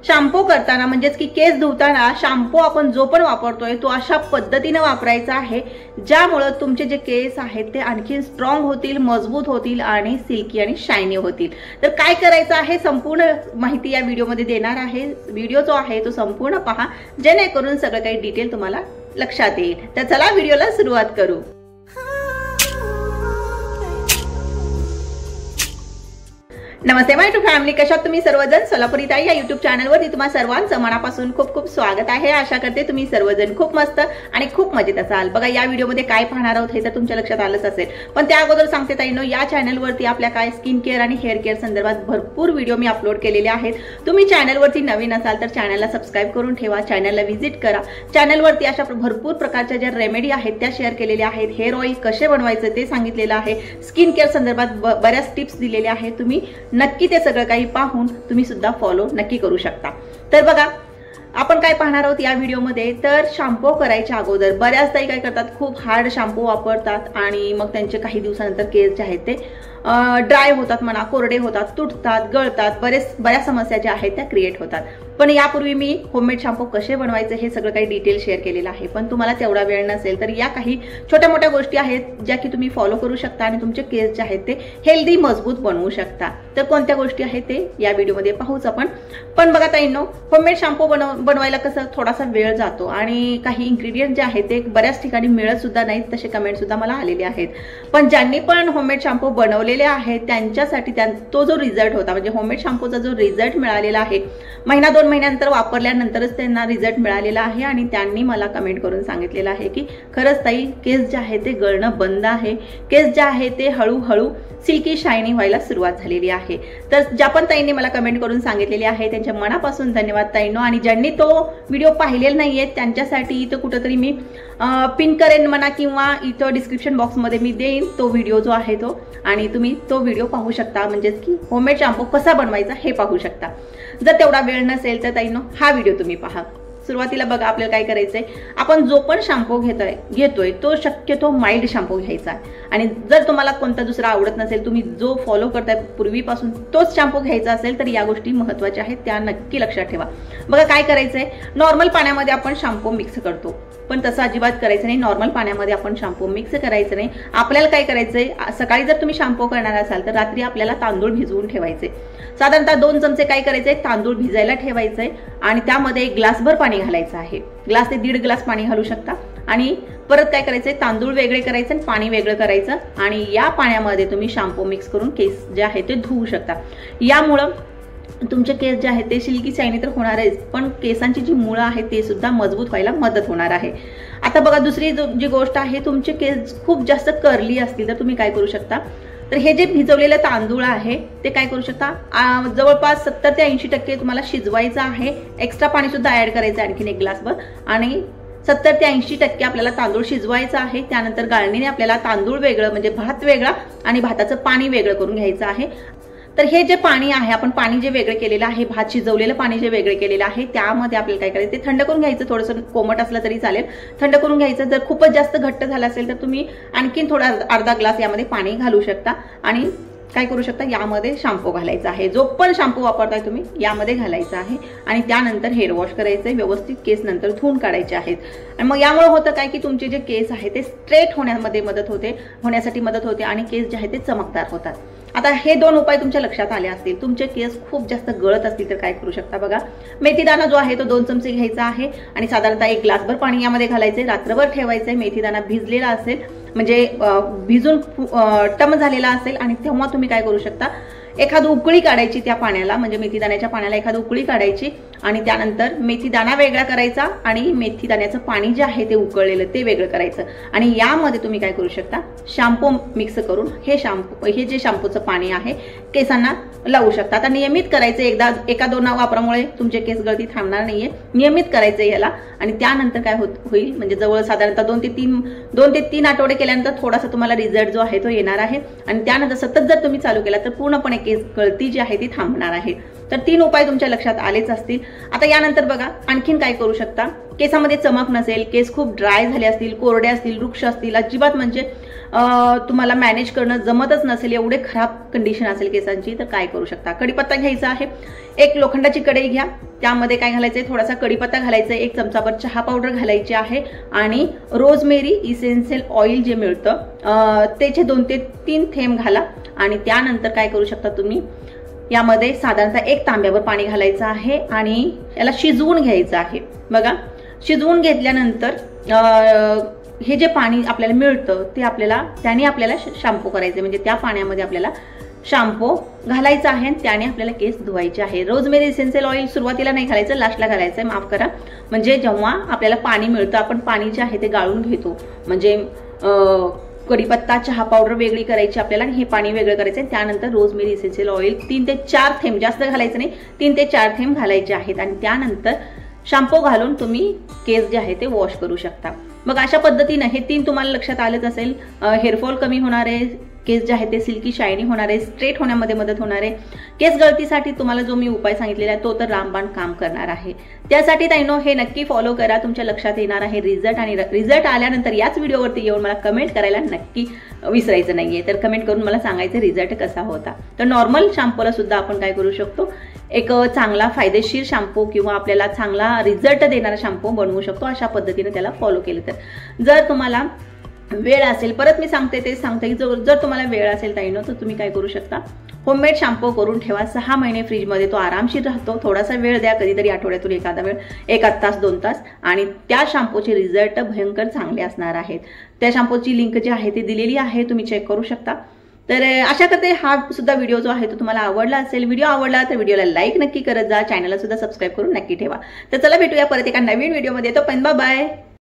Shampoo करताना म्हणजेच की केस धुताना शॅम्पू आपण जो पण वापरतोय तो अशा पद्धतीने वापरायचा आहे ज्यामुळे तुमचे जे केस आहेत ते आणखी स्ट्रॉंग होतील, मजबूत होतील आणि सिल्की आणि शायनी होतील। तर काय करायचं आहे संपूर्ण माहिती या व्हिडिओमध्ये देणार आहे। व्हिडिओ जो आहे तो संपूर्ण पहा जेणेकरून सगळं काही डिटेल तुम्हाला लक्षात येईल। तर चला व्हिडिओला सुरुवात करू। नमस्ते माय टू फॅमिली, कशा आहात तुम्ही सर्वजण। सोलापुरी ताई या YouTube चॅनलवरती तुम्हा सर्वांचं मनापासून खूप खूप स्वागत आहे। आशा करते तुम्ही सर्वजण खूप मस्त आणि खूप मजेत असाल। बघा या व्हिडिओमध्ये काय पाहणार आहोत हे तर तुमच्या लक्षात आलंच असेल, पण त्या अगोदर सांगते ताईंनो, या चॅनलवरती आपल्या काय स्किन केअर आणि हेअर केअर संदर्भात भरपूर व्हिडिओ मी अपलोड केलेले आहेत। तुम्ही चॅनलवरती नवीन असाल तर चॅनलला सबस्क्राइब करून ठेवा, चॅनलला व्हिजिट करा। चॅनलवरती अशा भरपूर प्रकारच्या ज्या रेमेडी आहेत त्या शेअर केलेल्या आहेत। हेअर ऑइल कसे बनवायचे ते सांगितलेलं आहे, स्किन केअर संदर्भात बऱ्याच टिप्स दिलेल्या आहेत। तुम्ही नक्की ते सगळं काही पाहून तुम्ही सुद्धा फॉलो नक्की करू शकता। तर बघा आपण काय पाहणार आहोत या व्हिडिओमध्ये। तर शॅम्पू करायच्या अगोदर बऱ्याच ताई काय करतात, खूप हार्ड शॅम्पू वापरतात आणि मग त्यांचे काही दिवसानंतर केस जे आहेत ते ड्राय होतात म्हणा, कोरडे होतात, तुटतात, गळतात, बऱ्याच समस्या ज्या आहेत त्या क्रिएट होतात। पण यापूर्वी मी होममेड शॅम्पू कसे बनवायचे हे सगळं काही डिटेल शेअर केलेलं आहे। पण तुम्हाला तेवढा वेळ नसेल तर या काही छोट्या मोठ्या गोष्टी आहेत ज्या की तुम्ही फॉलो करू शकता आणि तुमचे केस जे आहेत ते हेल्दी मजबूत बनवू शकता। तर कोणत्या गोष्टी आहेत ते या व्हिडिओमध्ये पाहूच आपण। पण बघा ताईंनो, होममेड शॅम्पू बनवायला कसं थोडासा वेळ जातो आणि काही इन्ग्रेडियंट जे आहेत ते बऱ्याच ठिकाणी मिळत सुद्धा नाहीत, तसे कमेंट सुद्धा मला आलेले आहेत। पण ज्यांनी पण होममेड शॅम्पू बनवलेले आहेत त्यांच्यासाठी तो जो रिझल्ट होता, म्हणजे होममेड शॅम्पूचा जो रिझल्ट मिळालेला आहे, महिना 2 महिन्यानंतर वापरल्यानंतरच त्यांना रिझल्ट मिळालेला आहे आणि त्यांनी मला कमेंट करून सांगितलेलं आहे की खरंच ताई केस जे आहे ते गळणं बंद आहे, केस जे आहे ते हळूहळू सिल्की शायनी व्हायला सुरुवात झालेली आहे। तर ज्या पण ताईंनी मला कमेंट करून सांगितलेली आहे त्यांच्या मनापासून धन्यवाद ताईंनो। आणि ज्यांनी तो व्हिडिओ पाहिलेला नाहीये त्यांच्यासाठी इथं कुठेतरी मी पिन करेन म्हणा किंवा इथं डिस्क्रिप्शन बॉक्समध्ये मी देईन तो व्हिडिओ जो आहे तो, आणि तुम्ही तो व्हिडिओ पाहू शकता, म्हणजेच की होममेड शॅम्पू कसा बनवायचा हे पाहू शकता। जर तेवढा वेळ नसेल तर ताईंनो हा व्हिडिओ तुम्ही पहा। सुरुवातीला बघा आपल्याला काय करायचंय, आपण जो पण शॅम्पू घेतोय तो शक्यतो माइल्ड शॅम्पू घ्यायचा आहे। आणि जर तुम्हाला कोणता दुसरा आवडत नसेल, तुम्ही जो फॉलो करताय पूर्वीपासून तोच शॅम्पू घ्यायचा असेल तर या गोष्टी महत्त्वाच्या आहेत, त्या नक्की लक्षात ठेवा। बघा काय करायचंय, नॉर्मल पाण्यामध्ये आपण शॅम्पू मिक्स करतो, पण तसं अजिबात करायचं नाही। नॉर्मल पाण्यामध्ये आपण शॅम्पू मिक्स करायचं नाही। आपल्याला काय करायचंय, सकाळी जर तुम्ही शॅम्पू करणार असाल तर रात्री आपल्याला तांदूळ भिजवून ठेवायचे। साधारणतः 2 चमचे काय करायचे, तांदूळ भिजायला ठेवायचे आणि त्यामध्ये 1 ग्लासभर पाणी घालायचं आहे। ग्लास ते 1.5 ग्लास पाणी घालू शकता। आणि परत काय करायचंय, तांदूळ वेगळे करायचे आणि पाणी वेगळं करायचं आणि या पाण्यामध्ये तुम्ही शॅम्पू मिक्स करून केस जे आहे ते धुवू शकता। यामुळं तुमचे केस जे आहेत ते सिल्की शायनी तर होणार आहे, पण केसांची जी मुळं आहेत ते सुद्धा मजबूत व्हायला मदत होणार आहे। आता बघा दुसरी जी गोष्ट आहे, तुमचे केस खूप जास्त कर्ली असतील तर तुम्ही काय करू शकता, तर हे जे भिजवलेलं तांदूळ आहे ते काय करू शकता, जवळपास 70 ते 80% तुम्हाला शिजवायचं आहे। एक्स्ट्रा पाणी सुद्धा ऍड करायचं आणखीन 1 ग्लासभर आणि 70 ते 80% आपल्याला तांदूळ शिजवायचा आहे। त्यानंतर गाळणीने आपल्याला तांदूळ वेगळं म्हणजे भात वेगळा आणि भाताचं पाणी वेगळं करून घ्यायचं आहे। तर हे जे पाणी आहे, आपण पाणी जे वेगळे केलेलं आहे, भात शिजवलेलं पाणी जे वेगळे केलेलं आहे, त्यामध्ये आपल्याला काय करायचं, ते थंड करून घ्यायचं। थोडंसं कोमट असलं तरी चालेल, थंड करून घ्यायचं। जर खूपच जास्त घट्ट झालं असेल तर तुम्ही आणखीन थोडा अर्धा ग्लास यामध्ये पाणी घालू शकता आणि काय करू शकता, यामध्ये शॅम्पू घालायचा आहे। जो पण शॅम्पू वापरताय तुम्ही यामध्ये घालायचा आहे आणि त्यानंतर हेअर वॉश करायचंय, व्यवस्थित केस नंतर धुवून काढायचे आहेत। आणि मग यामुळे होतं काय की तुमचे जे केस आहे ते स्ट्रेट होण्यासाठी मदत होते आणि केस जे आहे ते चमकदार होतात। आता हे 2 उपाय तुमच्या लक्षात आले असतील। तुमचे केस खूप जास्त गळत असतील तर काय करू शकता, बघा मेथीदाणा जो आहे तो 2 चमचे घ्यायचा आहे आणि साधारणतः 1 ग्लासभर पाणी यामध्ये घालायचे, रात्रभर ठेवायचे। मेथीदाणा भिजलेला असेल म्हणजे भिजून टम झालेला असेल आणि तेव्हा तुम्ही काय करू शकता, एखादी उकळी काढायची त्या पाण्याला, म्हणजे मेथीदाण्याच्या पाण्याला एखादी उकळी काढायची आणि त्यानंतर मेथीदाणा वेगळा करायचा आणि मेथीदाण्याचं पाणी जे आहे ते उकळलेलं ते वेगळं करायचं आणि यामध्ये तुम्ही काय करू शकता, शॅम्पू मिक्स करून हे जे शॅम्पूचं पाणी आहे केसांना लावू शकता। आता नियमित करायचं, एका 2 वापरामुळे तुमचे केस गळती थांबणार नाहीये, नियमित करायचं याला। आणि त्यानंतर काय होईल, म्हणजे जवळ साधारणतः 2 ते 3 आठवडे केल्यानंतर थोडासा तुम्हाला रिझल्ट जो आहे तो येणार आहे आणि त्यानंतर सतत जर तुम्ही चालू केला तर पूर्णपणे केस गळती जी आहे ती थांबणार आहे। तर 3 उपाय तुमच्या लक्षात आलेच असतील। आता यानंतर बघा आणखीन काय करू शकता, केसामध्ये चमक नसेल, केस खूप ड्राय झाले असतील, कोरडे असतील, रुक्ष असतील, अजिबात म्हणजे तुम्हाला मॅनेज करणं जमतच नसेल, एवढे खराब कंडिशन असेल केसांची, तर काय करू शकता, कढीपत्ता घ्यायचा आहे, एक लोखंडाची कढई घ्या, त्यामध्ये काय घालायचंय, थोडासा कढीपत्ता घालायचा, एक चमचाभर चहा पावडर घालायची आहे आणि रोजमेरी इसेन्शियल ऑइल जे मिळतं त्याचे 2 ते 3 थेंब घाला आणि त्यानंतर काय करू शकता तुम्ही, यामध्ये साधारणतः 1 तांब्यावर पाणी घालायचं आहे आणि याला शिजवून घ्यायचं आहे। बघा, शिजवून घेतल्यानंतर हे जे पाणी आपल्याला मिळतं ते त्याने आपल्याला शॅम्पू करायचे, म्हणजे त्या पाण्यामध्ये आपल्याला शॅम्पू घालायचा आहे आणि त्याने आपल्याला केस धुवायचे आहे। रोजमेरी इसेन्शियल ऑइल सुरुवातीला नाही घालायचं, लास्टला घालायचं आहे, माफ करा। म्हणजे जेव्हा आपल्याला पाणी मिळतं, आपण पाणी जे आहे ते गाळून घेतो, म्हणजे कढीपत्ता चहा पावडर वेगळी करायची आपल्याला आणि हे पाणी वेगळं करायचं आहे। त्यानंतर रोजमेरी इसेन्शियल ऑइल 3 ते 4 थेंब, जास्त घालायचं नाही, 3 ते 4 थेंब घालायचे आहेत आणि त्यानंतर शॅम्पू घालून तुम्ही केस जे आहे ते वॉश करू शकता। मग अशा पद्धतीने हे 3 तुम्हाला लक्षात आलंच असेल, हेअरफॉल कमी होणार आहे, केस जे आहे ते सिल्की शायनी होणार आहे, स्ट्रेट होण्यामध्ये मदत होणार आहे, केस गळतीसाठी तुम्हाला जो मी उपाय सांगितलेला आहे तो तर रामबाण काम करणार आहे। त्यासाठी ताईनो हे नक्की फॉलो करा, तुमच्या लक्षात येणार आहे रिझल्ट आणि रिझल्ट आल्यानंतर याच व्हिडिओवरती येऊन मला कमेंट करायला नक्की विसरायचं नाहीये, तर कमेंट करून मला सांगायचं रिझल्ट कसा होता। तर नॉर्मल शॅम्पूला सुद्धा आपण काय करू शकतो, एक चांगला फायदेशीर शॅम्पू किंवा आपल्याला चांगला रिझल्ट देणारा शॅम्पू बनवू शकतो, अशा पद्धतीने त्याला फॉलो केलं तर। जर तुम्हाला वेळ असेल, परत मी सांगते तेच सांगते की जर तुम्हाला वेळ असेल ताईनो, तर तुम्ही काय करू शकता, होममेड शॅम्पू करून ठेवा, 6 महिने फ्रीजमध्ये तो आरामशीर राहतो। थोडासा वेळ द्या, कधीतरी आठवड्यातून एखादा वेळ, 1 तास 2 तास, आणि त्या शॅम्पूचे रिझल्ट भयंकर चांगले असणार आहेत। त्या शॅम्पूची लिंक जी आहे ती दिलेली आहे, तुम्ही चेक करू शकता। तर अशा करते हा सुद्धा व्हिडिओ जो आहे तो तुम्हाला आवडला असेल, व्हिडिओ आवडला तर व्हिडिओला लाईक नक्की करत जा, चॅनलला सुद्धा सबस्क्राईब करून नक्की ठेवा। तर चला भेटूया परत एका नवीन व्हिडिओमध्ये, तो पण बाय बाय।